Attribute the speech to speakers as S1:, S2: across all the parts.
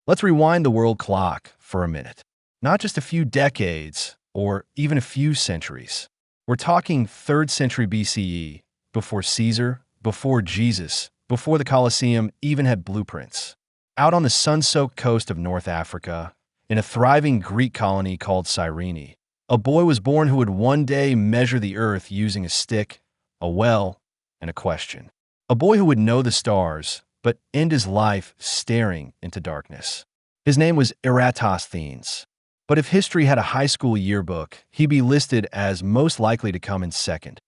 S1: Let's rewind the world clock for a minute. Not just a few decades or even a few centuries. We're talking 3rd century BCE, before Caesar, before Jesus, before the Colosseum even had blueprints. Out on the sun-soaked coast of North Africa, in a thriving Greek colony called Cyrene, a boy was born who would one day measure the earth using a stick, a well, and a question. A boy who would know the stars, but end his life staring into darkness. His name was Eratosthenes. But if history had a high school yearbook, he'd be listed as most likely to come in second.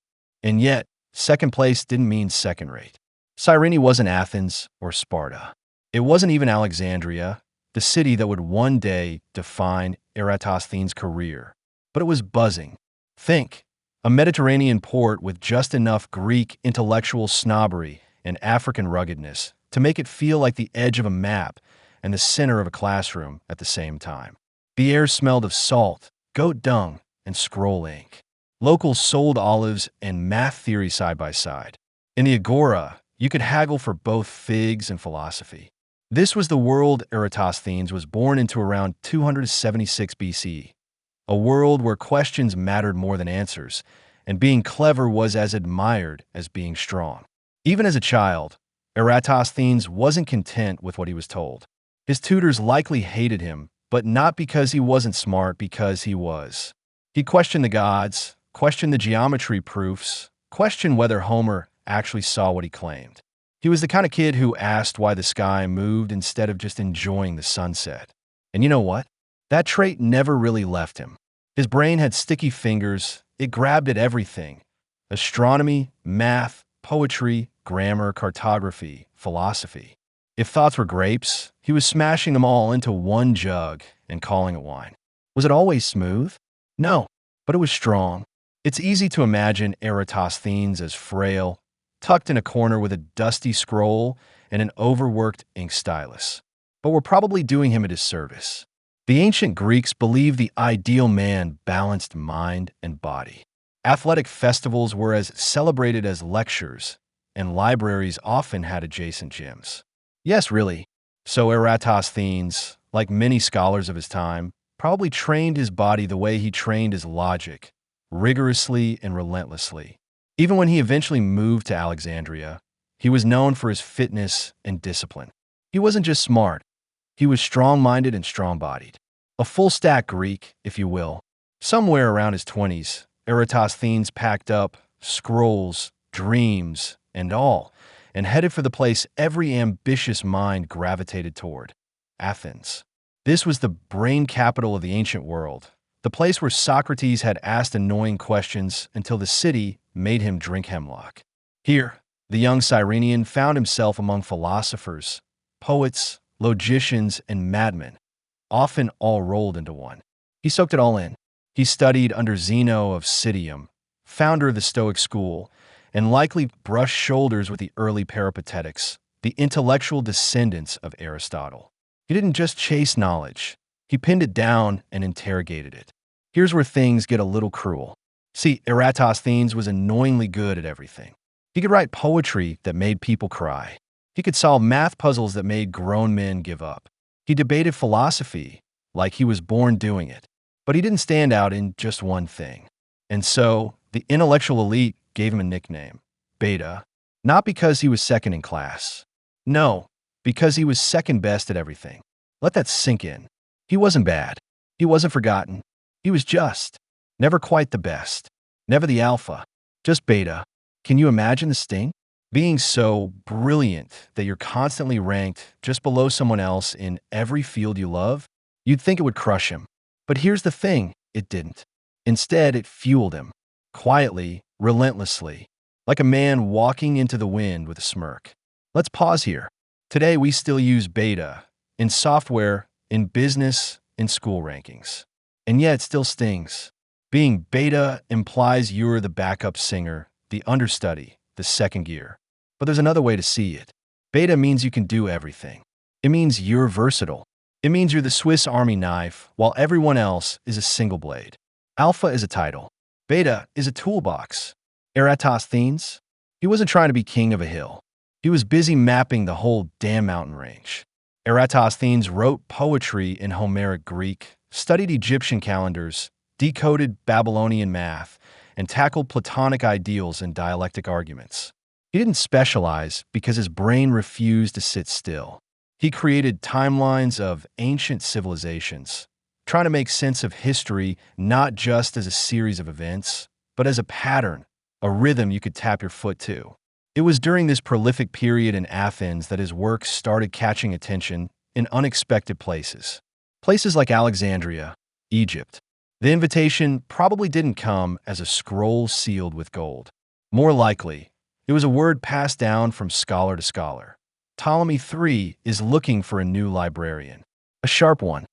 S1: And yet, second place didn't mean second rate. Cyrene wasn't Athens or Sparta. It wasn't even Alexandria, the city that would one day define Eratosthenes' career. But it was buzzing. Think, a Mediterranean port with just enough Greek intellectual snobbery and African ruggedness to make it feel like the edge of a map and the center of a classroom at the same time. The air smelled of salt, goat dung, and scroll ink. Locals sold olives and math theory side by side. In the agora, you could haggle for both figs and philosophy. This was the world Eratosthenes was born into around 276 BC, a world where questions mattered more than answers, and being clever was as admired as being strong. Even as a child, Eratosthenes wasn't content with what he was told. His tutors likely hated him, but not because he wasn't smart, because he was. He questioned the gods, questioned the geometry proofs, questioned whether Homer actually saw what he claimed. He was the kind of kid who asked why the sky moved instead of just enjoying the sunset. And you know what? That trait never really left him. His brain had sticky fingers. It grabbed at everything: astronomy, math, poetry, grammar, cartography, philosophy. If thoughts were grapes, he was smashing them all into one jug and calling it wine. Was it always smooth? No, but it was strong. It's easy to imagine Eratosthenes as frail, tucked in a corner with a dusty scroll and an overworked ink stylus. But we're probably doing him a disservice. The ancient Greeks believed the ideal man balanced mind and body. Athletic festivals were as celebrated as lectures, and libraries often had adjacent gyms. Yes, really. So Eratosthenes, like many scholars of his time, probably trained his body the way he trained his logic, rigorously and relentlessly. Even when he eventually moved to Alexandria, he was known for his fitness and discipline. He wasn't just smart, he was strong-minded and strong-bodied. A full-stack Greek, if you will. Somewhere around his 20s, Eratosthenes packed up scrolls, dreams, and all, and headed for the place every ambitious mind gravitated toward: Athens. This was the brain capital of the ancient world, the place where Socrates had asked annoying questions until the city made him drink hemlock. Here, the young Cyrenian found himself among philosophers, poets, logicians, and madmen, often all rolled into one. He soaked it all in. He studied under Zeno of Citium, founder of the Stoic school, and likely brushed shoulders with the early Peripatetics, the intellectual descendants of Aristotle. He didn't just chase knowledge. He pinned it down and interrogated it. Here's where things get a little cruel. See, Eratosthenes was annoyingly good at everything. He could write poetry that made people cry. He could solve math puzzles that made grown men give up. He debated philosophy like he was born doing it. But he didn't stand out in just one thing. And so, the intellectual elite gave him a nickname, Beta, not because he was second in class. No, because he was second best at everything. Let that sink in. He wasn't bad. He wasn't forgotten. He was just. Never quite the best. Never the alpha. Just beta. Can you imagine the sting? Being so brilliant that you're constantly ranked just below someone else in every field you love? You'd think it would crush him. But here's the thing, it didn't. Instead, it fueled him. Quietly, relentlessly. Like a man walking into the wind with a smirk. Let's pause here. Today, we still use beta. In software, in business, in school rankings. And yet it still stings. Being beta implies you're the backup singer, the understudy, the second gear. But there's another way to see it. Beta means you can do everything. It means you're versatile. It means you're the Swiss Army knife, while everyone else is a single blade. Alpha is a title. Beta is a toolbox. Eratosthenes? He wasn't trying to be king of a hill. He was busy mapping the whole damn mountain range. Eratosthenes wrote poetry in Homeric Greek, studied Egyptian calendars, decoded Babylonian math, and tackled Platonic ideals in dialectic arguments. He didn't specialize because his brain refused to sit still. He created timelines of ancient civilizations, trying to make sense of history not just as a series of events, but as a pattern, a rhythm you could tap your foot to. It was during this prolific period in Athens that his work started catching attention in unexpected places. Places like Alexandria, Egypt. The invitation probably didn't come as a scroll sealed with gold. More likely, it was a word passed down from scholar to scholar. Ptolemy III is looking for a new librarian. A sharp one.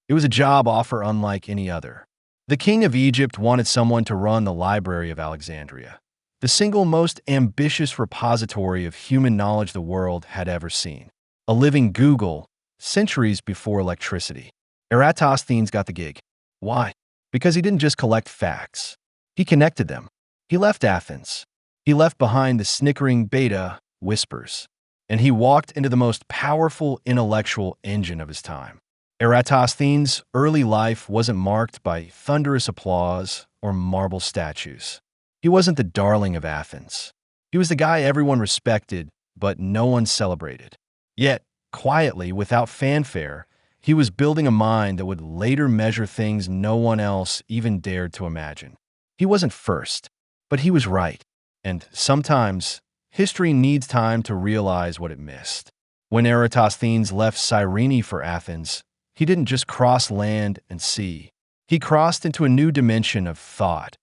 S1: It was a job offer unlike any other. The king of Egypt wanted someone to run the Library of Alexandria, the single most ambitious repository of human knowledge the world had ever seen. A living Google, centuries before electricity. Eratosthenes got the gig. Why? Because he didn't just collect facts. He connected them. He left Athens. He left behind the snickering beta whispers. And he walked into the most powerful intellectual engine of his time. Eratosthenes' early life wasn't marked by thunderous applause or marble statues. He wasn't the darling of Athens. He was the guy everyone respected, but no one celebrated. Yet, quietly, without fanfare, he was building a mind that would later measure things no one else even dared to imagine. He wasn't first, but he was right. And sometimes, history needs time to realize what it missed. When Eratosthenes left Cyrene for Athens, he didn't just cross land and sea. He crossed into a new dimension of thought,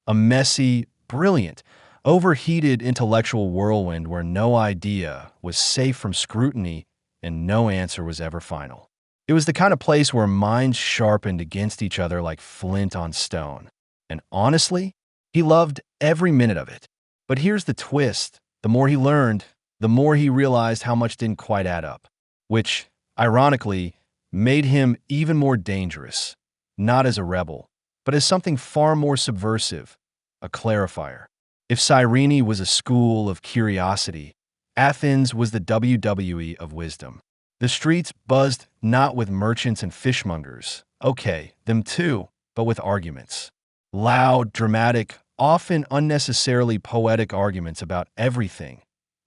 S1: a messy, brilliant, overheated intellectual whirlwind where no idea was safe from scrutiny and no answer was ever final. It was the kind of place where minds sharpened against each other like flint on stone. And honestly, he loved every minute of it. But here's the twist. The more he learned, the more he realized how much didn't quite add up, which, ironically, made him even more dangerous, not as a rebel, but as something far more subversive, a clarifier. If Cyrene was a school of curiosity, Athens was the WWE of wisdom. The streets buzzed not with merchants and fishmongers, okay, them too, but with arguments. Loud, dramatic, often unnecessarily poetic arguments about everything.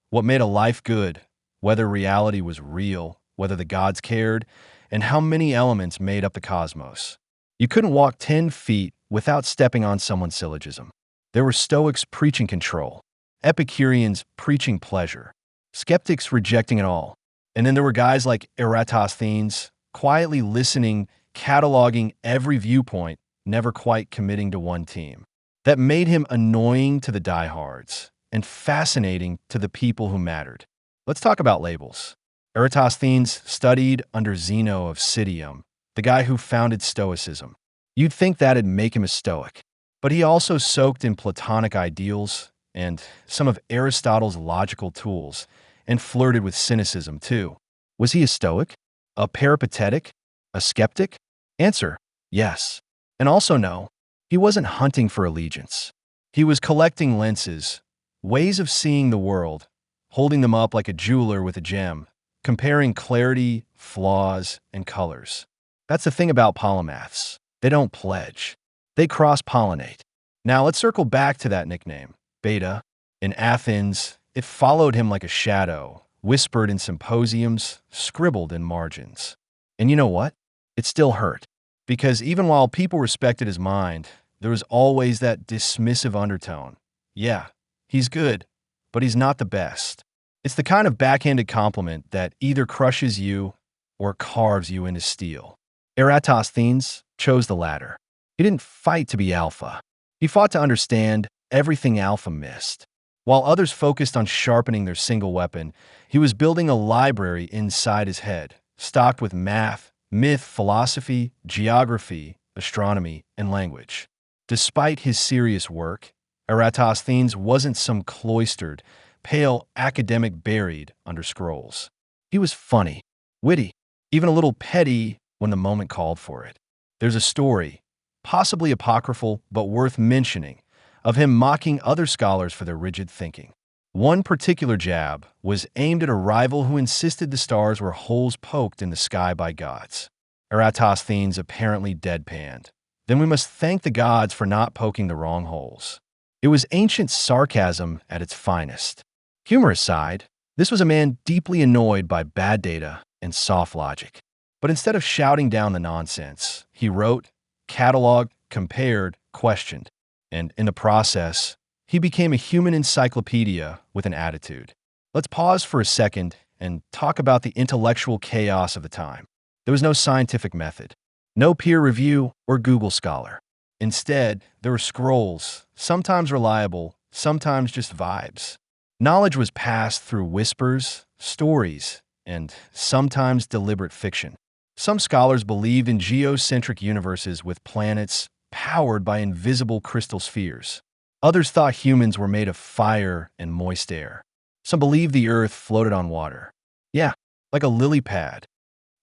S1: What made a life good, whether reality was real, whether the gods cared, and how many elements made up the cosmos. You couldn't walk 10 feet without stepping on someone's syllogism. There were Stoics preaching control, Epicureans preaching pleasure, skeptics rejecting it all. And then there were guys like Eratosthenes, quietly listening, cataloging every viewpoint, never quite committing to one team. That made him annoying to the diehards and fascinating to the people who mattered. Let's talk about labels. Eratosthenes studied under Zeno of Citium, the guy who founded Stoicism. You'd think that'd make him a Stoic. But he also soaked in Platonic ideals and some of Aristotle's logical tools, and flirted with cynicism too. Was he a Stoic? A peripatetic? A skeptic? Answer, yes. And also no, he wasn't hunting for allegiance. He was collecting lenses, ways of seeing the world, holding them up like a jeweler with a gem, comparing clarity, flaws, and colors. That's the thing about polymaths. They don't pledge. They cross-pollinate. Now let's circle back to that nickname, Beta. In Athens, it followed him like a shadow, whispered in symposiums, scribbled in margins. And you know what? It still hurt. Because even while people respected his mind, there was always that dismissive undertone. Yeah, he's good, but he's not the best. It's the kind of backhanded compliment that either crushes you or carves you into steel. Eratosthenes chose the latter. He didn't fight to be alpha. He fought to understand everything alpha missed. While others focused on sharpening their single weapon, he was building a library inside his head, stocked with math, myth, philosophy, geography, astronomy, and language. Despite his serious work, Eratosthenes wasn't some cloistered, pale academic buried under scrolls. He was funny, witty, even a little petty when the moment called for it. There's a story, possibly apocryphal but worth mentioning, of him mocking other scholars for their rigid thinking. One particular jab was aimed at a rival who insisted the stars were holes poked in the sky by gods. Eratosthenes apparently deadpanned. Then we must thank the gods for not poking the wrong holes. It was ancient sarcasm at its finest. Humor aside, this was a man deeply annoyed by bad data and soft logic. But instead of shouting down the nonsense, he wrote, cataloged, compared, questioned, and in the process, he became a human encyclopedia with an attitude. Let's pause for a second and talk about the intellectual chaos of the time. There was no scientific method, no peer review or Google Scholar. Instead, there were scrolls, sometimes reliable, sometimes just vibes. Knowledge was passed through whispers, stories, and sometimes deliberate fiction. Some scholars believed in geocentric universes with planets powered by invisible crystal spheres. Others thought humans were made of fire and moist air. Some believed the Earth floated on water. Yeah, like a lily pad.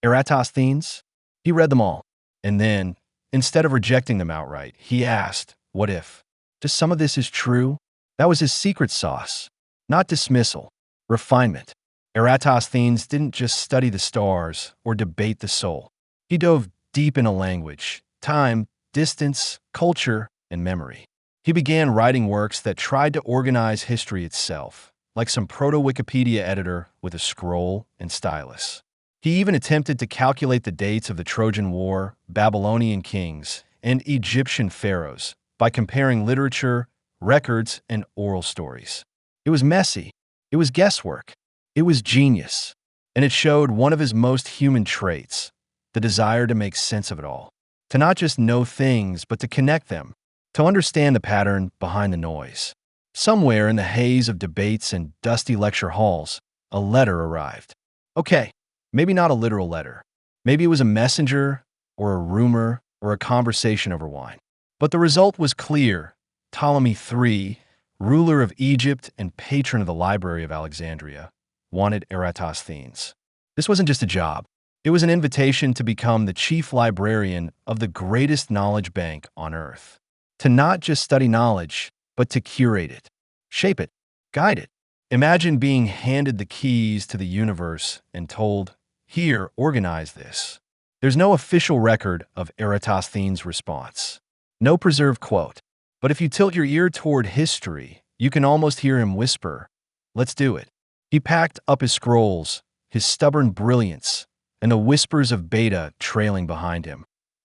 S1: Eratosthenes? He read them all. And then, instead of rejecting them outright, he asked, what if? Just some of this is true? That was his secret sauce. Not dismissal, refinement. Eratosthenes didn't just study the stars or debate the soul. He dove deep into language, time, distance, culture, and memory. He began writing works that tried to organize history itself, like some proto-Wikipedia editor with a scroll and stylus. He even attempted to calculate the dates of the Trojan War, Babylonian kings, and Egyptian pharaohs by comparing literature, records, and oral stories. It was messy. It was guesswork. It was genius. And it showed one of his most human traits, the desire to make sense of it all. To not just know things, but to connect them. To understand the pattern behind the noise. Somewhere in the haze of debates and dusty lecture halls, a letter arrived. Okay, maybe not a literal letter. Maybe it was a messenger, or a rumor, or a conversation over wine. But the result was clear. Ptolemy III, ruler of Egypt and patron of the Library of Alexandria, wanted Eratosthenes. This wasn't just a job. It was an invitation to become the chief librarian of the greatest knowledge bank on Earth. To not just study knowledge, but to curate it, shape it, guide it. Imagine being handed the keys to the universe and told, here, organize this. There's no official record of Eratosthenes' response. No preserved quote. But if you tilt your ear toward history, you can almost hear him whisper, let's do it. He packed up his scrolls, his stubborn brilliance, and the whispers of beta trailing behind him,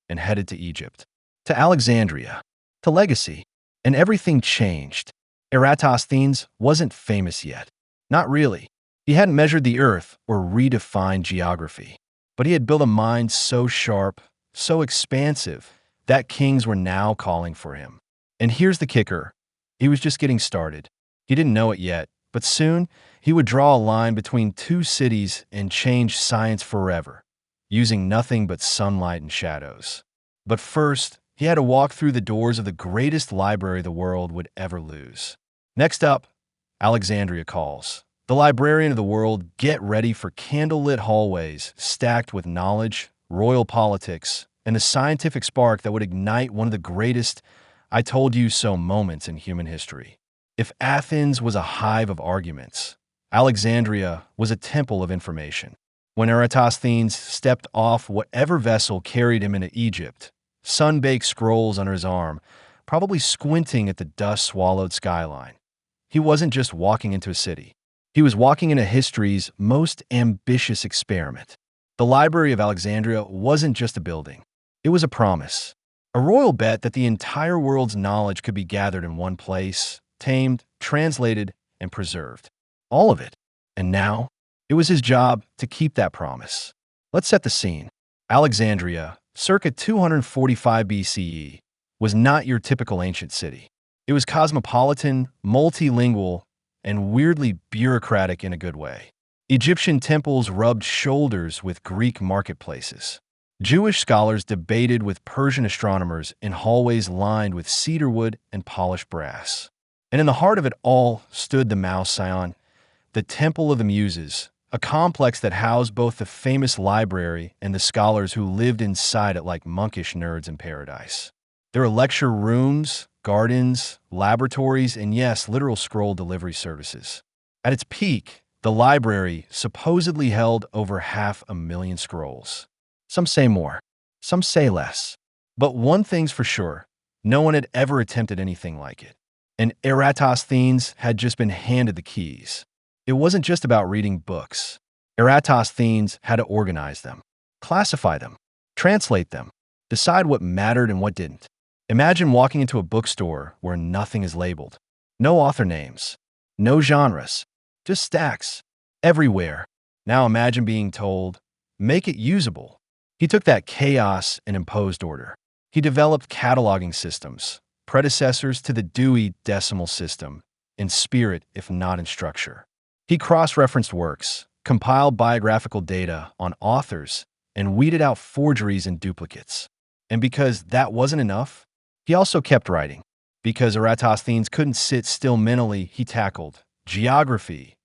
S1: and headed to Egypt, to Alexandria, to legacy, and everything changed. Eratosthenes wasn't famous yet. Not really. He hadn't measured the earth or redefined geography. But he had built a mind so sharp, so expansive, that kings were now calling for him. And here's the kicker. He was just getting started. He didn't know it yet, but soon he would draw a line between two cities and change science forever, using nothing but sunlight and shadows. But first, he had to walk through the doors of the greatest library the world would ever lose. Next up, Alexandria calls. The librarian of the world, get ready for candlelit hallways stacked with knowledge, royal politics, and the scientific spark that would ignite one of the greatest I told you so moments in human history. If Athens was a hive of arguments, Alexandria was a temple of information. When Eratosthenes stepped off whatever vessel carried him into Egypt, sun-baked scrolls under his arm, probably squinting at the dust-swallowed skyline, he wasn't just walking into a city. He was walking into history's most ambitious experiment. The Library of Alexandria wasn't just a building. It was a promise. A royal bet that the entire world's knowledge could be gathered in one place, tamed, translated, and preserved. All of it. And now, it was his job to keep that promise. Let's set the scene. Alexandria, circa 245 BCE, was not your typical ancient city. It was cosmopolitan, multilingual, and weirdly bureaucratic in a good way. Egyptian temples rubbed shoulders with Greek marketplaces. Jewish scholars debated with Persian astronomers in hallways lined with cedarwood and polished brass. And in the heart of it all stood the Mouseion, the Temple of the Muses, a complex that housed both the famous library and the scholars who lived inside it like monkish nerds in paradise. There were lecture rooms, gardens, laboratories, and yes, literal scroll delivery services. At its peak, the library supposedly held over 500,000 scrolls. Some say more, some say less. But one thing's for sure, no one had ever attempted anything like it. And Eratosthenes had just been handed the keys. It wasn't just about reading books. Eratosthenes had to organize them, classify them, translate them, decide what mattered and what didn't. Imagine walking into a bookstore where nothing is labeled. No author names, no genres, just stacks everywhere. Now imagine being told, make it usable. He took that chaos and imposed order. He developed cataloging systems, predecessors to the Dewey Decimal System, in spirit if not in structure. He cross-referenced works, compiled biographical data on authors, and weeded out forgeries and duplicates. And because that wasn't enough, he also kept writing. Because Eratosthenes couldn't sit still mentally, he tackled geography,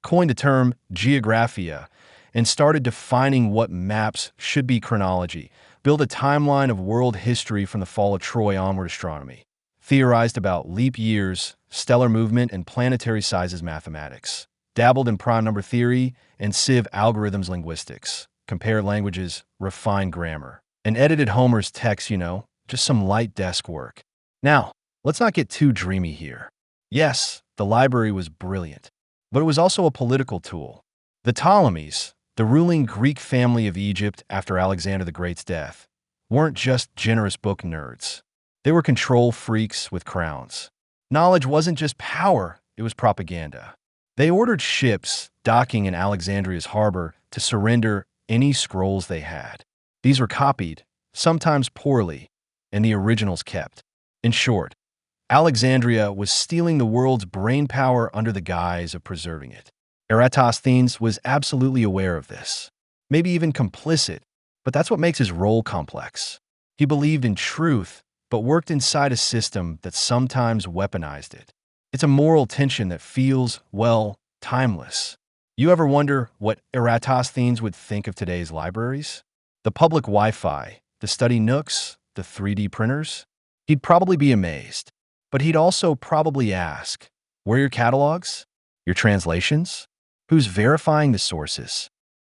S1: coined the term geographia, and started defining what maps should be chronology, built a timeline of world history from the fall of Troy onward astronomy, theorized about leap years, stellar movement, and planetary sizes mathematics, dabbled in prime number theory and sieve algorithms linguistics, compared languages, refined grammar, and edited Homer's text, just some light desk work. Now, let's not get too dreamy here. Yes, the library was brilliant, but it was also a political tool. The Ptolemies, the ruling Greek family of Egypt after Alexander the Great's death, weren't just generous book nerds. They were control freaks with crowns. Knowledge wasn't just power, it was propaganda. They ordered ships docking in Alexandria's harbor to surrender any scrolls they had. These were copied, sometimes poorly, and the originals kept. In short, Alexandria was stealing the world's brainpower under the guise of preserving it. Eratosthenes was absolutely aware of this, maybe even complicit, but that's what makes his role complex. He believed in truth, but worked inside a system that sometimes weaponized it. It's a moral tension that feels, well, timeless. You ever wonder what Eratosthenes would think of today's libraries? The public Wi-Fi, the study nooks, the 3D printers? He'd probably be amazed. But he'd also probably ask, where are your catalogs? Your translations? Who's verifying the sources?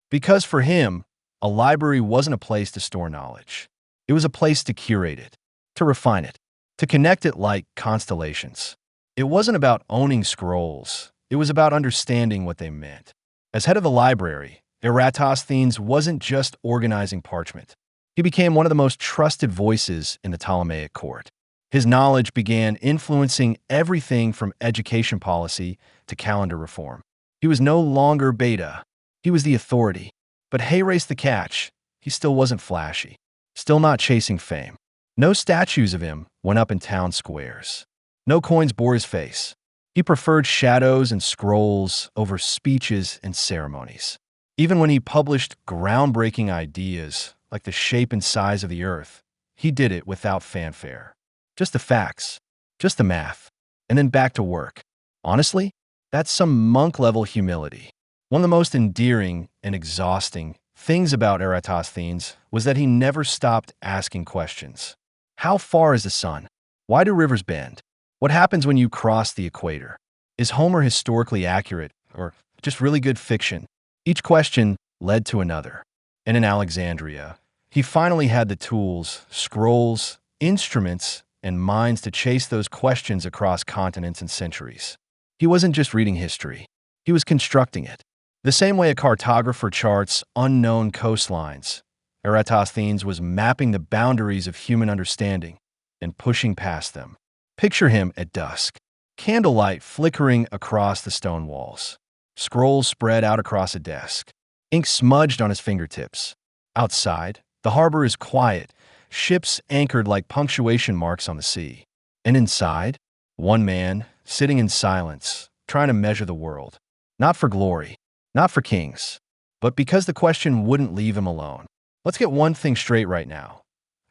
S1: Because for him, a library wasn't a place to store knowledge. It was a place to curate it, to refine it, to connect it like constellations. It wasn't about owning scrolls. It was about understanding what they meant. As head of the library, Eratosthenes wasn't just organizing parchment. He became one of the most trusted voices in the Ptolemaic court. His knowledge began influencing everything from education policy to calendar reform. He was no longer beta. He was the authority. But hey, race the catch. He still wasn't flashy. Still not chasing fame. No statues of him went up in town squares. No coins bore his face. He preferred shadows and scrolls over speeches and ceremonies. Even when he published groundbreaking ideas like the shape and size of the Earth, he did it without fanfare. Just the facts, just the math, and then back to work. Honestly, that's some monk-level humility. One of the most endearing and exhausting things about Eratosthenes was that he never stopped asking questions. How far is the sun? Why do rivers bend? What happens when you cross the equator? Is Homer historically accurate or just really good fiction? Each question led to another. And in Alexandria, he finally had the tools, scrolls, instruments, and minds to chase those questions across continents and centuries. He wasn't just reading history. He was constructing it. The same way a cartographer charts unknown coastlines, Eratosthenes was mapping the boundaries of human understanding and pushing past them. Picture him at dusk, candlelight flickering across the stone walls, scrolls spread out across a desk, ink smudged on his fingertips. Outside, the harbor is quiet, ships anchored like punctuation marks on the sea. And inside, one man, sitting in silence, trying to measure the world. Not for glory, not for kings, but because the question wouldn't leave him alone. Let's get one thing straight right now.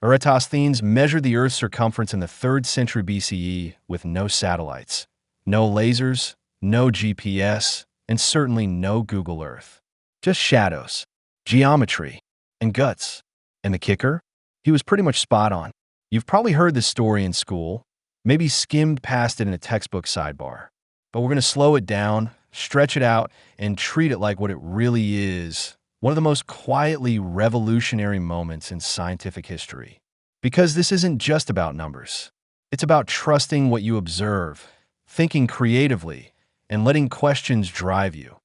S1: Eratosthenes measured the Earth's circumference in the 3rd century BCE with no satellites, no lasers, no GPS, and certainly no Google Earth. Just shadows, geometry, and guts. And the kicker? He was pretty much spot on. You've probably heard this story in school, maybe skimmed past it in a textbook sidebar. But we're going to slow it down, stretch it out, and treat it like what it really is, one of the most quietly revolutionary moments in scientific history. Because this isn't just about numbers. It's about trusting what you observe, thinking creatively, and letting questions drive you,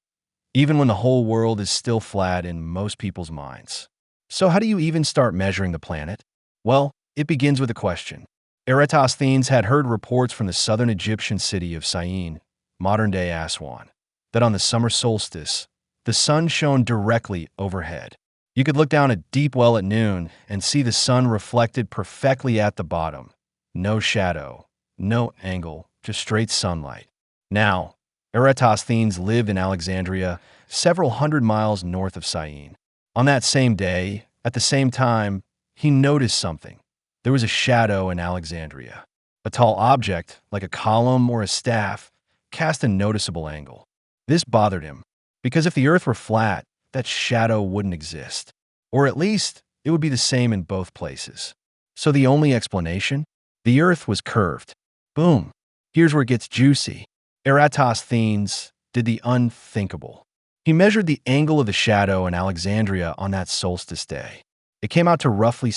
S1: even when the whole world is still flat in most people's minds. So how do you even start measuring the planet? Well, it begins with a question. Eratosthenes had heard reports from the southern Egyptian city of Syene, modern-day Aswan, that on the summer solstice, the sun shone directly overhead. You could look down a deep well at noon and see the sun reflected perfectly at the bottom. No shadow, no angle, just straight sunlight. Now, Eratosthenes lived in Alexandria, several hundred miles north of Syene. On that same day, at the same time, he noticed something. There was a shadow in Alexandria. A tall object, like a column or a staff, cast a noticeable angle. This bothered him, because if the earth were flat, that shadow wouldn't exist. Or at least, it would be the same in both places. So the only explanation? The earth was curved. Boom. Here's where it gets juicy. Eratosthenes did the unthinkable. He measured the angle of the shadow in Alexandria on that solstice day. It came out to roughly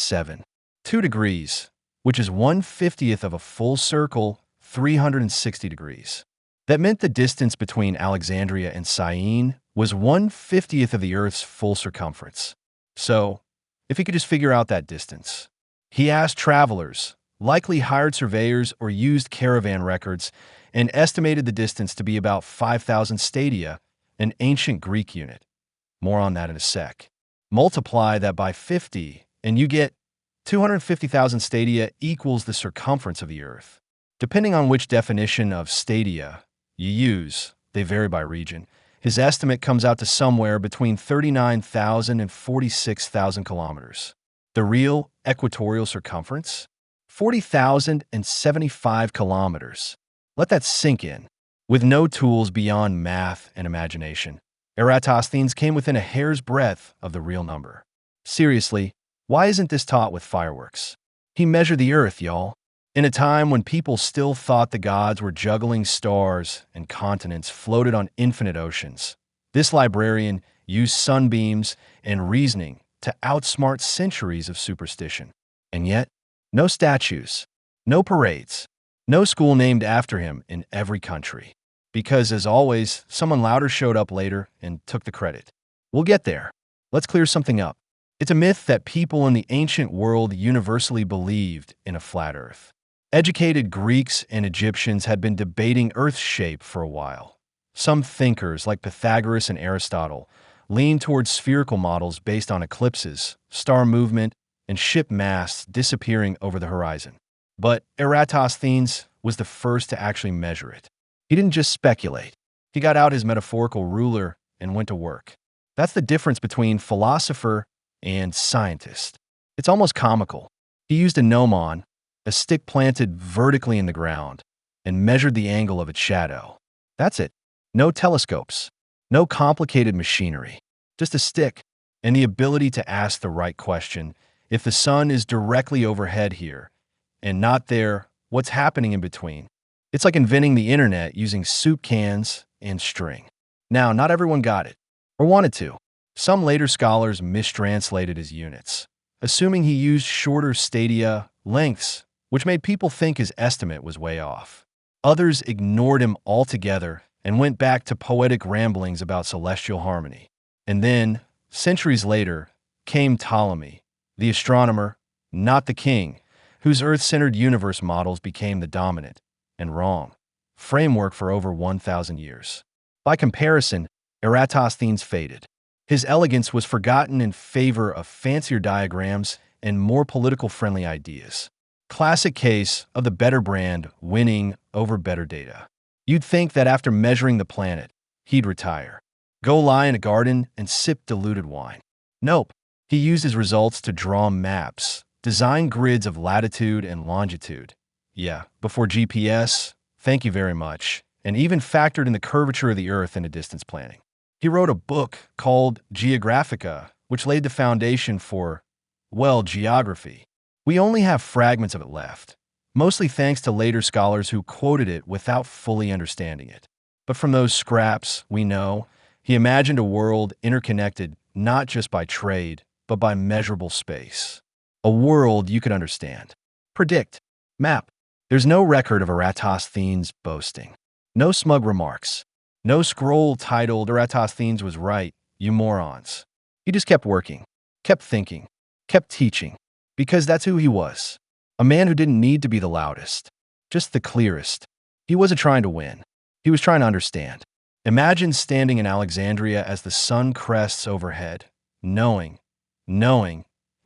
S1: 2 degrees, which is 1/50th of a full circle, 360 degrees. That meant the distance between Alexandria and Syene was 1/50th of the Earth's full circumference. So, if he could just figure out that distance. He asked travelers, likely hired surveyors or used caravan records, and estimated the distance to be about 5,000 stadia, an ancient Greek unit. More on that in a sec. Multiply that by 50, and you get 250,000 stadia equals the circumference of the Earth. Depending on which definition of stadia you use, they vary by region, his estimate comes out to somewhere between 39,000 and 46,000 kilometers. The real equatorial circumference? 40,075 kilometers. Let that sink in. With no tools beyond math and imagination, Eratosthenes came within a hair's breadth of the real number. Seriously, why isn't this taught with fireworks? He measured the Earth, y'all. In a time when people still thought the gods were juggling stars and continents floated on infinite oceans, this librarian used sunbeams and reasoning to outsmart centuries of superstition. And yet, no statues, no parades, no school named after him in every country. Because, as always, someone louder showed up later and took the credit. We'll get there. Let's clear something up. It's a myth that people in the ancient world universally believed in a flat Earth. Educated Greeks and Egyptians had been debating Earth's shape for a while. Some thinkers, like Pythagoras and Aristotle, leaned towards spherical models based on eclipses, star movement, and ship masts disappearing over the horizon. But Eratosthenes was the first to actually measure it. He didn't just speculate. He got out his metaphorical ruler and went to work. That's the difference between philosopher and scientist. It's almost comical. He used a gnomon, a stick planted vertically in the ground, and measured the angle of its shadow. That's it. No telescopes, no complicated machinery, just a stick, and the ability to ask the right question. If the sun is directly overhead here and not there, what's happening in between? It's like inventing the internet using soup cans and string. Now, not everyone got it, or wanted to. Some later scholars mistranslated his units, assuming he used shorter stadia lengths, which made people think his estimate was way off. Others ignored him altogether and went back to poetic ramblings about celestial harmony. And then, centuries later, came Ptolemy, the astronomer, not the king, whose Earth-centered universe models became the dominant and wrong framework for over 1,000 years. By comparison, Eratosthenes faded. His elegance was forgotten in favor of fancier diagrams and more political-friendly ideas. Classic case of the better brand winning over better data. You'd think that after measuring the planet, he'd retire, go lie in a garden and sip diluted wine. Nope. He used his results to draw maps, design grids of latitude and longitude. Yeah, before GPS, thank you very much, and even factored in the curvature of the Earth into distance planning. He wrote a book called Geographica, which laid the foundation for, well, geography. We only have fragments of it left, mostly thanks to later scholars who quoted it without fully understanding it. But from those scraps, we know he imagined a world interconnected not just by trade, but by measurable space. A world you could understand, predict, map. There's no record of Eratosthenes boasting. No smug remarks. No scroll titled Eratosthenes was right, you morons. He just kept working, kept thinking, kept teaching, because that's who he was. A man who didn't need to be the loudest, just the clearest. He wasn't trying to win. He was trying to understand. Imagine standing in Alexandria as the sun crests overhead, knowing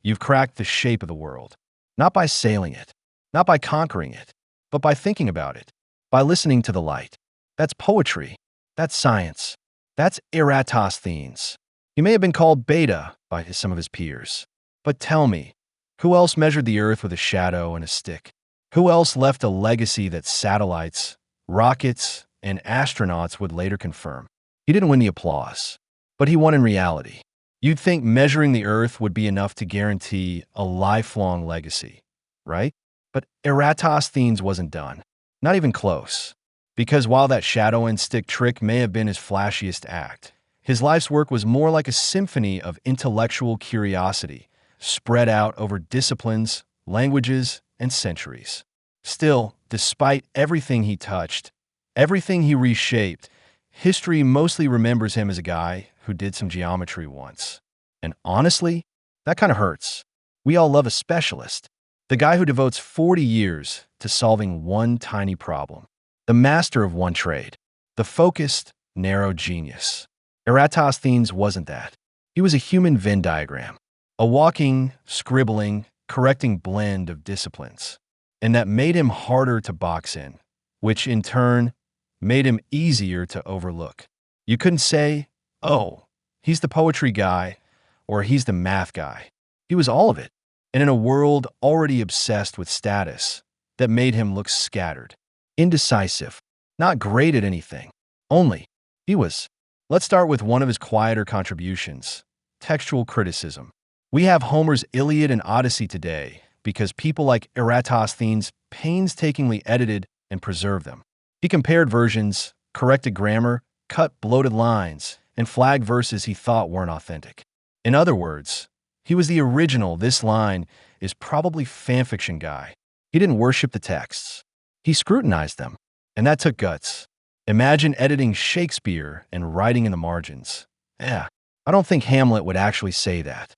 S1: you've cracked the shape of the world. Not by sailing it, not by conquering it, but by thinking about it, by listening to the light. That's poetry. That's science. That's Eratosthenes. He may have been called Beta by some of his peers. But tell me, who else measured the Earth with a shadow and a stick? Who else left a legacy that satellites, rockets, and astronauts would later confirm? He didn't win the applause, but he won in reality. You'd think measuring the Earth would be enough to guarantee a lifelong legacy, right? But Eratosthenes wasn't done. Not even close. Because while that shadow and stick trick may have been his flashiest act, his life's work was more like a symphony of intellectual curiosity, spread out over disciplines, languages, and centuries. Still, despite everything he touched, everything he reshaped, history mostly remembers him as a guy who did some geometry once. And honestly, that kind of hurts. We all love a specialist. The guy who devotes 40 years to solving one tiny problem. The master of one trade. The focused, narrow genius. Eratosthenes wasn't that. He was a human Venn diagram. A walking, scribbling, correcting blend of disciplines. And that made him harder to box in, which in turn made him easier to overlook. You couldn't say, oh, he's the poetry guy, or he's the math guy. He was all of it. And in a world already obsessed with status, that made him look scattered, indecisive, not great at anything. Only, he was. Let's start with one of his quieter contributions, textual criticism. We have Homer's Iliad and Odyssey today because people like Eratosthenes painstakingly edited and preserved them. He compared versions, corrected grammar, cut bloated lines, and flagged verses he thought weren't authentic. In other words, he was the original "this line is probably fanfiction" guy. He didn't worship the texts. He scrutinized them, and that took guts. Imagine editing Shakespeare and writing in the margins. I don't think Hamlet would actually say that.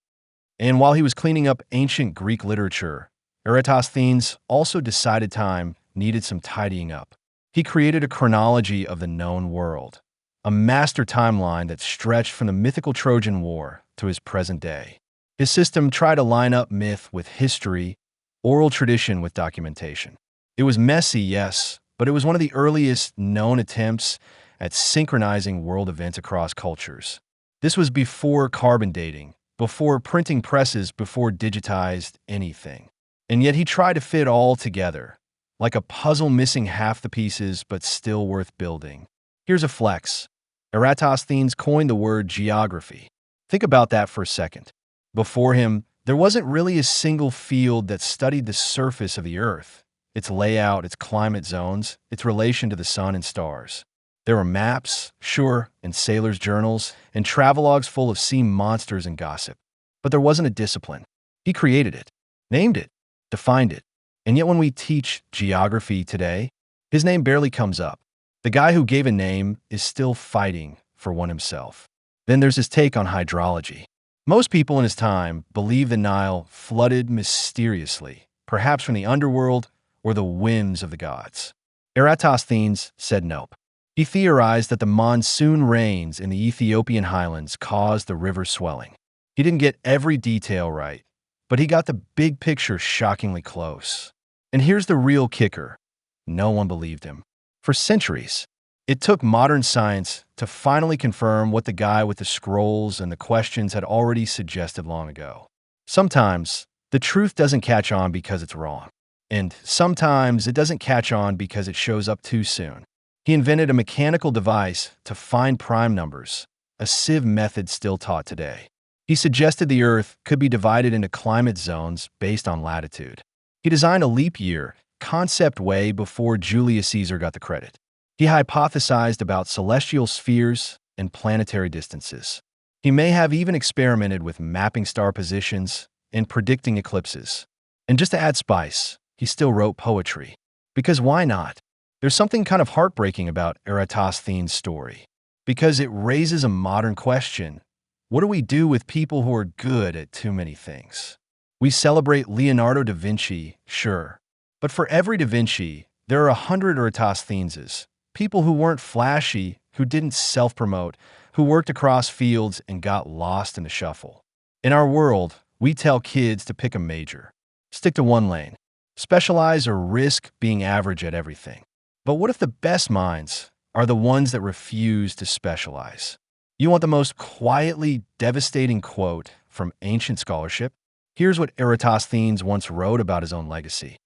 S1: And while he was cleaning up ancient Greek literature, Eratosthenes also decided time needed some tidying up. He created a chronology of the known world, a master timeline that stretched from the mythical Trojan War to his present day. His system tried to line up myth with history, oral tradition with documentation. It was messy, yes, but it was one of the earliest known attempts at synchronizing world events across cultures. This was before carbon dating, before printing presses, before digitized anything. And yet he tried to fit it all together, like a puzzle missing half the pieces but still worth building. Here's a flex. Eratosthenes coined the word geography. Think about that for a second. Before him, there wasn't really a single field that studied the surface of the Earth, its layout, its climate zones, its relation to the sun and stars. There were maps, sure, and sailors' journals, and travelogues full of sea monsters and gossip. But there wasn't a discipline. He created it, named it, defined it. And yet when we teach geography today, his name barely comes up. The guy who gave a name is still fighting for one himself. Then there's his take on hydrology. Most people in his time believe the Nile flooded mysteriously, perhaps from the underworld or the whims of the gods. Eratosthenes said nope. He theorized that the monsoon rains in the Ethiopian highlands caused the river swelling. He didn't get every detail right, but he got the big picture shockingly close. And here's the real kicker. No one believed him. For centuries, it took modern science to finally confirm what the guy with the scrolls and the questions had already suggested long ago. Sometimes, the truth doesn't catch on because it's wrong. And sometimes it doesn't catch on because it shows up too soon. He invented a mechanical device to find prime numbers, a sieve method still taught today. He suggested the Earth could be divided into climate zones based on latitude. He designed a leap year concept way before Julius Caesar got the credit. He hypothesized about celestial spheres and planetary distances. He may have even experimented with mapping star positions and predicting eclipses. And just to add spice, he still wrote poetry. Because why not? There's something kind of heartbreaking about Eratosthenes' story. Because it raises a modern question. What do we do with people who are good at too many things? We celebrate Leonardo da Vinci, sure. But for every da Vinci, there are 100 Eratostheneses. People who weren't flashy, who didn't self-promote, who worked across fields and got lost in the shuffle. In our world, we tell kids to pick a major. Stick to one lane. Specialize or risk being average at everything. But what if the best minds are the ones that refuse to specialize? You want the most quietly devastating quote from ancient scholarship? Here's what Eratosthenes once wrote about his own legacy.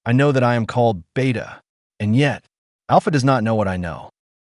S1: I know that I am called beta, and yet alpha does not know what I know.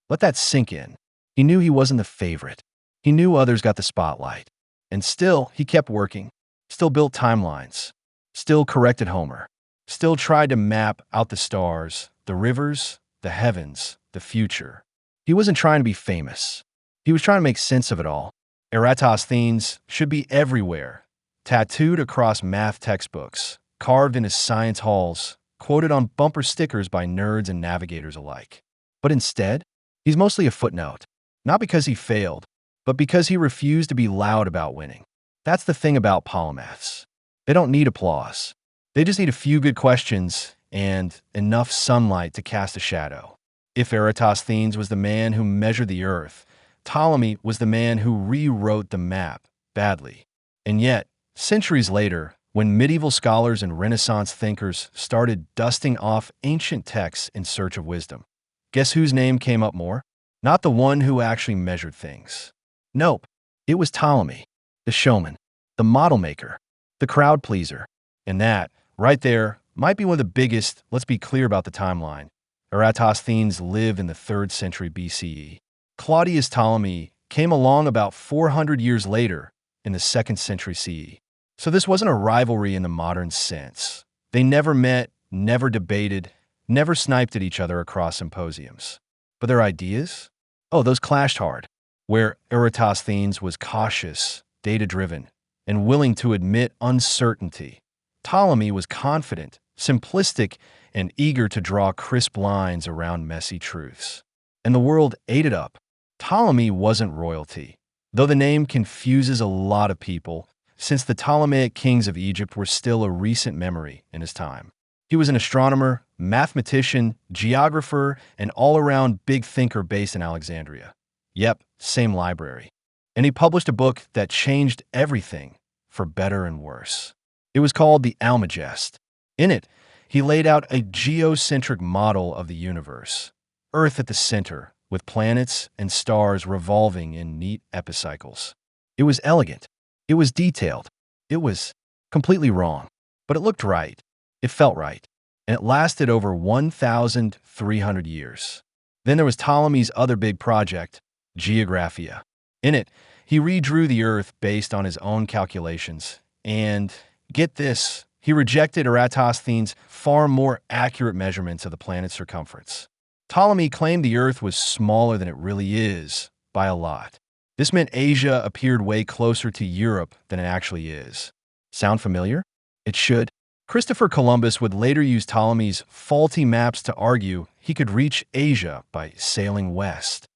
S1: Let that sink in. He knew he wasn't the favorite. He knew others got the spotlight. And still, he kept working, still built timelines, still corrected Homer, still tried to map out the stars, the rivers, the heavens, the future. He wasn't trying to be famous. He was trying to make sense of it all. Eratosthenes should be everywhere, tattooed across math textbooks, carved into science halls, quoted on bumper stickers by nerds and navigators alike. But instead, he's mostly a footnote. Not because he failed, but because he refused to be loud about winning. That's the thing about polymaths. They don't need applause. They just need a few good questions and enough sunlight to cast a shadow. If Eratosthenes was the man who measured the earth, Ptolemy was the man who rewrote the map badly. And yet, centuries later, when medieval scholars and Renaissance thinkers started dusting off ancient texts in search of wisdom, guess whose name came up more? Not the one who actually measured things. Nope, it was Ptolemy, the showman, the model maker, the crowd pleaser. And that, right there, might be one of the biggest. Let's be clear about the timeline. Eratosthenes lived in the 3rd century BCE. Claudius Ptolemy came along about 400 years later in the 2nd century CE. So this wasn't a rivalry in the modern sense. They never met, never debated, never sniped at each other across symposiums. But their ideas? Oh, those clashed hard. Where Eratosthenes was cautious, data-driven, and willing to admit uncertainty, Ptolemy was confident, simplistic, and eager to draw crisp lines around messy truths. And the world ate it up. Ptolemy wasn't royalty, though the name confuses a lot of people, since the Ptolemaic kings of Egypt were still a recent memory in his time. He was an astronomer, mathematician, geographer, and all-around big thinker based in Alexandria. Yep, same library. And he published a book that changed everything, for better and worse. It was called the Almagest. In it, he laid out a geocentric model of the universe, Earth at the center, with planets and stars revolving in neat epicycles. It was elegant. It was detailed. It was completely wrong. But it looked right. It felt right. And it lasted over 1,300 years. Then there was Ptolemy's other big project, Geographia. In it, he redrew the Earth based on his own calculations. And, get this, he rejected Eratosthenes' far more accurate measurements of the planet's circumference. Ptolemy claimed the Earth was smaller than it really is, by a lot. This meant Asia appeared way closer to Europe than it actually is. Sound familiar? It should. Christopher Columbus would later use Ptolemy's faulty maps to argue he could reach Asia by sailing west.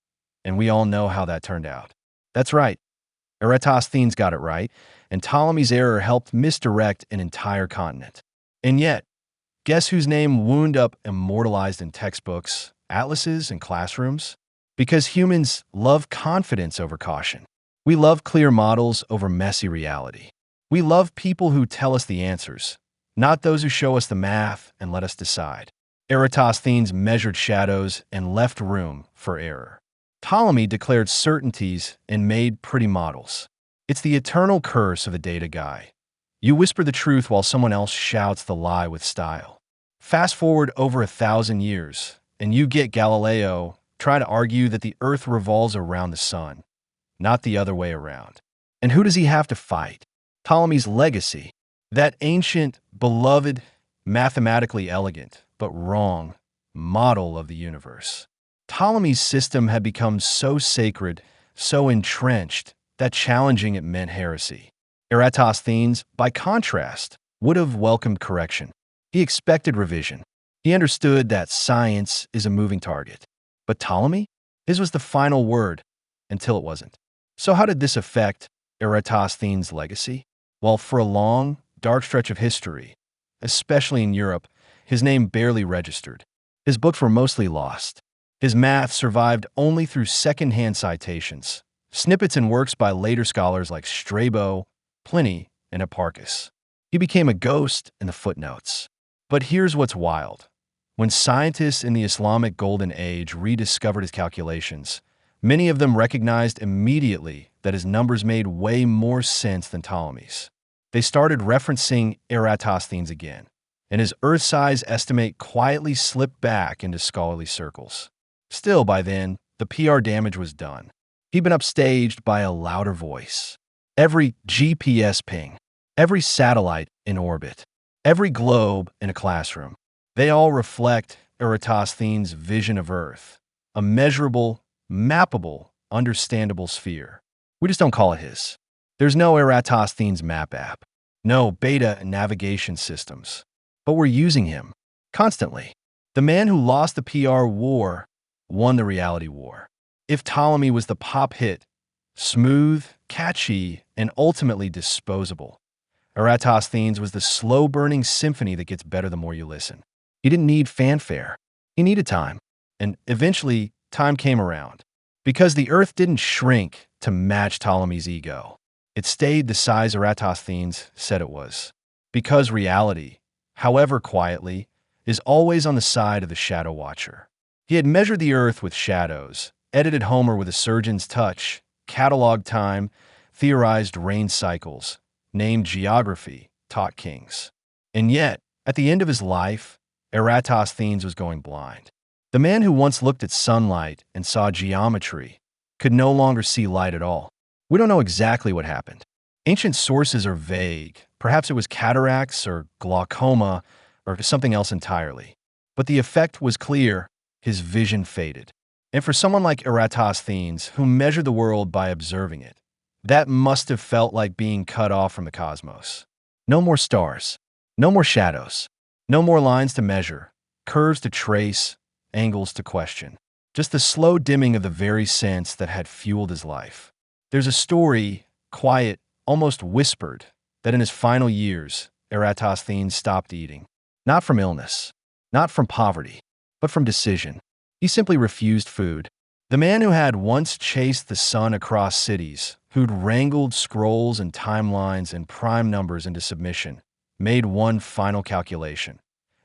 S1: And we all know how that turned out. That's right. Eratosthenes got it right, and Ptolemy's error helped misdirect an entire continent. And yet, guess whose name wound up immortalized in textbooks, atlases, and classrooms? Because humans love confidence over caution. We love clear models over messy reality. We love people who tell us the answers, not those who show us the math and let us decide. Eratosthenes measured shadows and left room for error. Ptolemy declared certainties and made pretty models. It's the eternal curse of the data guy. You whisper the truth while someone else shouts the lie with style. Fast forward over 1,000 years, and you get Galileo trying to argue that the Earth revolves around the sun, not the other way around. And who does he have to fight? Ptolemy's legacy, that ancient, beloved, mathematically elegant, but wrong model of the universe. Ptolemy's system had become so sacred, so entrenched, that challenging it meant heresy. Eratosthenes, by contrast, would have welcomed correction. He expected revision. He understood that science is a moving target. But Ptolemy? His was the final word, until it wasn't. So how did this affect Eratosthenes' legacy? Well, for a long, dark stretch of history, especially in Europe, his name barely registered. His books were mostly lost. His math survived only through second-hand citations, snippets in works by later scholars like Strabo, Pliny, and Hipparchus. He became a ghost in the footnotes. But here's what's wild. When scientists in the Islamic Golden Age rediscovered his calculations, many of them recognized immediately that his numbers made way more sense than Ptolemy's. They started referencing Eratosthenes again, and his Earth-size estimate quietly slipped back into scholarly circles. Still, by then, the PR damage was done. He'd been upstaged by a louder voice. Every GPS ping, every satellite in orbit, every globe in a classroom, they all reflect Eratosthenes' vision of Earth, a measurable, mappable, understandable sphere. We just don't call it his. There's no Eratosthenes map app, no beta navigation systems, but we're using him constantly. The man who lost the PR war won the reality war. If Ptolemy was the pop hit, smooth, catchy, and ultimately disposable, Eratosthenes was the slow-burning symphony that gets better the more you listen. He didn't need fanfare. He needed time. And eventually, time came around. Because the Earth didn't shrink to match Ptolemy's ego. It stayed the size Eratosthenes said it was. Because reality, however quietly, is always on the side of the shadow watcher. He had measured the Earth with shadows, edited Homer with a surgeon's touch, cataloged time, theorized rain cycles, named geography, taught kings. And yet, at the end of his life, Eratosthenes was going blind. The man who once looked at sunlight and saw geometry could no longer see light at all. We don't know exactly what happened. Ancient sources are vague. Perhaps it was cataracts or glaucoma or something else entirely. But the effect was clear. His vision faded. And for someone like Eratosthenes, who measured the world by observing it, that must have felt like being cut off from the cosmos. No more stars, no more shadows, no more lines to measure, curves to trace, angles to question. Just the slow dimming of the very sense that had fueled his life. There's a story, quiet, almost whispered, that in his final years, Eratosthenes stopped eating. Not from illness, not from poverty, but from decision. He simply refused food. The man who had once chased the sun across cities, who'd wrangled scrolls and timelines and prime numbers into submission, made one final calculation.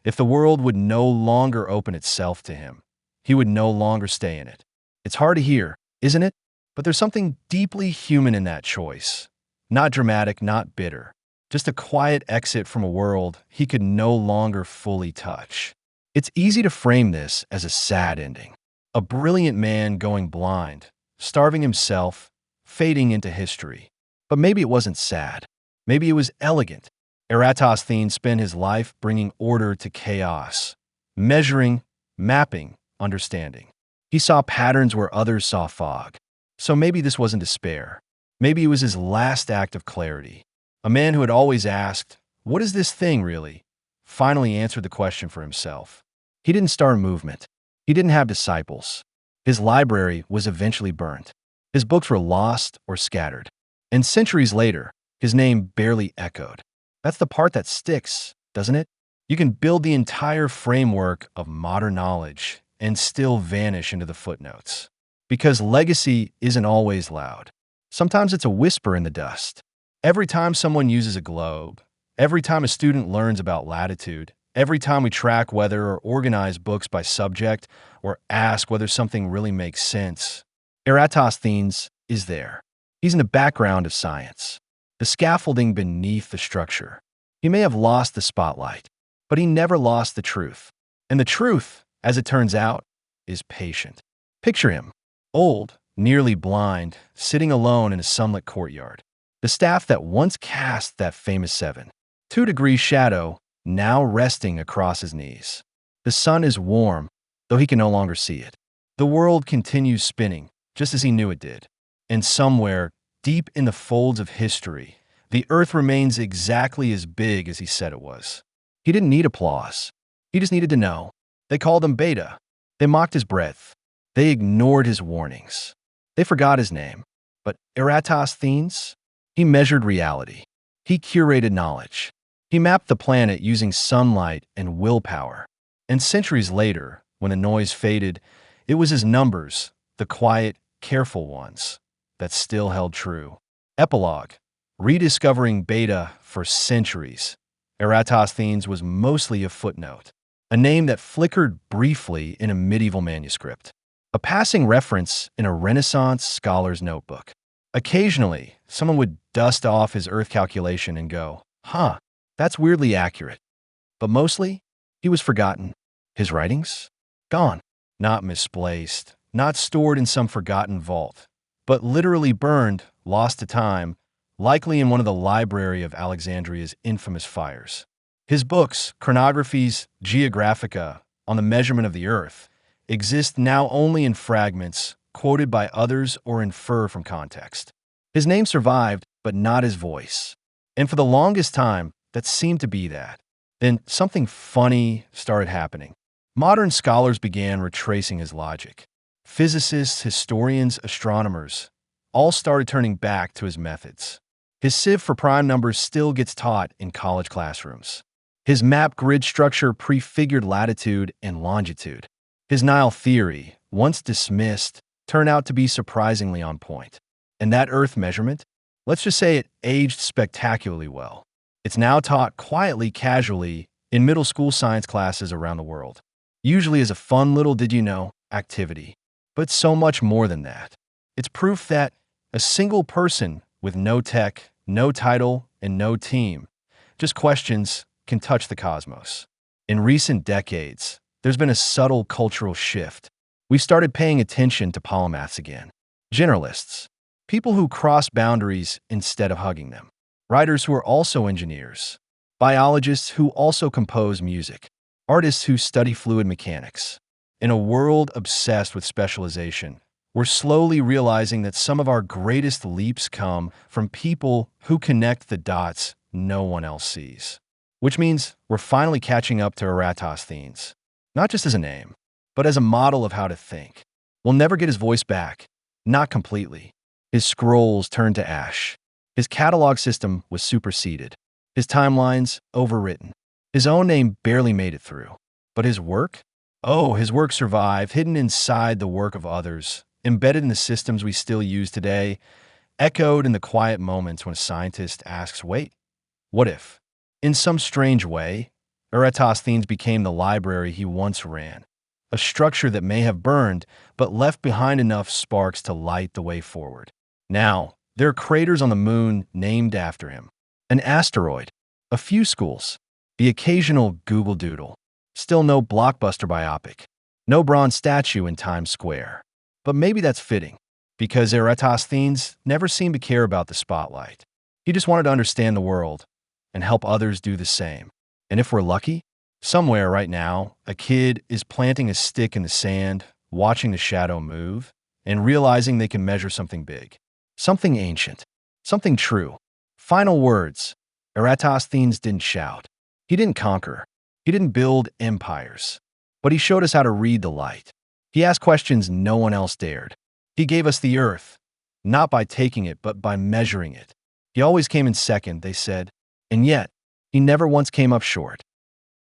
S1: If the world would no longer open itself to him, he would no longer stay in it. It's hard to hear, isn't it? But there's something deeply human in that choice. Not dramatic, not bitter. Just a quiet exit from a world he could no longer fully touch. It's easy to frame this as a sad ending. A brilliant man going blind, starving himself, fading into history. But maybe it wasn't sad. Maybe it was elegant. Eratosthenes spent his life bringing order to chaos, measuring, mapping, understanding. He saw patterns where others saw fog. So maybe this wasn't despair. Maybe it was his last act of clarity. A man who had always asked, "What is this thing really?" finally answered the question for himself. He didn't start a movement. He didn't have disciples. His library was eventually burnt. His books were lost or scattered. And centuries later, his name barely echoed. That's the part that sticks, doesn't it? You can build the entire framework of modern knowledge and still vanish into the footnotes. Because legacy isn't always loud. Sometimes it's a whisper in the dust. Every time someone uses a globe, every time a student learns about latitude, every time we track weather or organize books by subject or ask whether something really makes sense, Eratosthenes is there. He's in the background of science, the scaffolding beneath the structure. He may have lost the spotlight, but he never lost the truth. And the truth, as it turns out, is patient. Picture him, old, nearly blind, sitting alone in a sunlit courtyard. The staff that once cast that famous 7.2 shadow now resting across his knees. The sun is warm, though he can no longer see it. The world continues spinning, just as he knew it did. And somewhere, deep in the folds of history, the Earth remains exactly as big as he said it was. He didn't need applause. He just needed to know. They called him Beta. They mocked his breadth. They ignored his warnings. They forgot his name. But Eratosthenes? He measured reality. He curated knowledge. He mapped the planet using sunlight and willpower. And centuries later, when the noise faded, it was his numbers, the quiet, careful ones, that still held true. Epilogue. Rediscovering Beta for centuries. Eratosthenes was mostly a footnote, a name that flickered briefly in a medieval manuscript, a passing reference in a Renaissance scholar's notebook. Occasionally, someone would dust off his Earth calculation and go, "Huh, that's weirdly accurate." But mostly, he was forgotten. His writings? Gone. Not misplaced, not stored in some forgotten vault, but literally burned, lost to time, likely in one of the Library of Alexandria's infamous fires. His books, chronographies, geographica, on the measurement of the Earth, exist now only in fragments, quoted by others or infer from context. His name survived, but not his voice. And for the longest time, that seemed to be that. Then something funny started happening. Modern scholars began retracing his logic. Physicists, historians, astronomers all started turning back to his methods. His sieve for prime numbers still gets taught in college classrooms. His map grid structure prefigured latitude and longitude. His Nile theory, once dismissed, turned out to be surprisingly on point. And that Earth measurement? Let's just say it aged spectacularly well. It's now taught quietly, casually, in middle school science classes around the world. Usually as a fun little did-you-know activity. But so much more than that. It's proof that a single person with no tech, no title, and no team, just questions, can touch the cosmos. In recent decades, there's been a subtle cultural shift. We've started paying attention to polymaths again. Generalists, people who cross boundaries instead of hugging them. Writers who are also engineers. Biologists who also compose music. Artists who study fluid mechanics. In a world obsessed with specialization, we're slowly realizing that some of our greatest leaps come from people who connect the dots no one else sees. Which means we're finally catching up to Eratosthenes, not just as a name, but as a model of how to think. We'll never get his voice back, not completely. His scrolls turned to ash. His catalog system was superseded. His timelines overwritten. His own name barely made it through. But his work? Oh, his work survived, hidden inside the work of others, embedded in the systems we still use today, echoed in the quiet moments when a scientist asks, wait, what if? In some strange way, Eratosthenes became the library he once ran, a structure that may have burned, but left behind enough sparks to light the way forward. Now, there are craters on the moon named after him, an asteroid, a few schools, the occasional Google Doodle. Still no blockbuster biopic, no bronze statue in Times Square. But maybe that's fitting, because Eratosthenes never seemed to care about the spotlight. He just wanted to understand the world and help others do the same. And if we're lucky, somewhere right now, a kid is planting a stick in the sand, watching the shadow move, and realizing they can measure something big, something ancient, something true. Final words. Eratosthenes didn't shout. He didn't conquer. He didn't build empires, but he showed us how to read the light. He asked questions no one else dared. He gave us the Earth, not by taking it, but by measuring it. He always came in second, they said, and yet, he never once came up short.